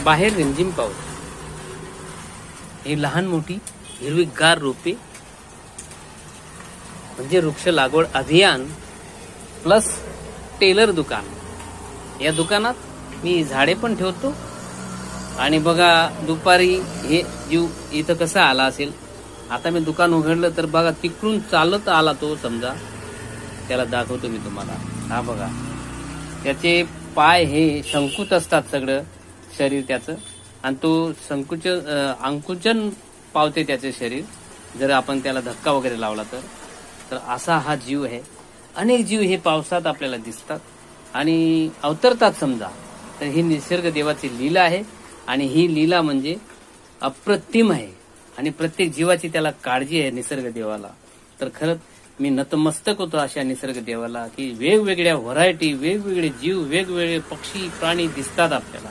बाहेर रिमझिम पाऊस, ही लहान मोठी हिरवीगार रोपे, म्हणजे वृक्ष लागवड अभियान प्लस टेलर दुकान. या दुकानात मी झाडे पण ठेवतो. आणि बघा दुपारी हे जीव इथं कसा आला असेल. आता मी दुकान उघडलं तर बघा तिकडून चालत आला तो, समजा त्याला दाखवतो मी तुम्हाला. हा बघा, त्याचे पाय हे संकुच असतात, सगळं शरीर त्याचं, आणि तो अंकुचन पावते त्याचे शरीर जर आपण त्याला धक्का वगैरे लावला तर असा हा जीव आहे. अनेक जीव हे पावसात आपल्याला दिसतात आणि अवतरतात समजा. तर ही निसर्ग देवाची लीला आहे आणि ही लीला म्हणजे अप्रतिम आहे आणि प्रत्येक जीवाची त्याला काळजी आहे निसर्ग देवाला. तर खरंच मी नतमस्तक होतो अशा निसर्ग देवाला की वेगवेगळ्या व्हरायटी, वेगवेगळे जीव, वेगवेगळे पक्षी प्राणी दिसतात आपल्याला.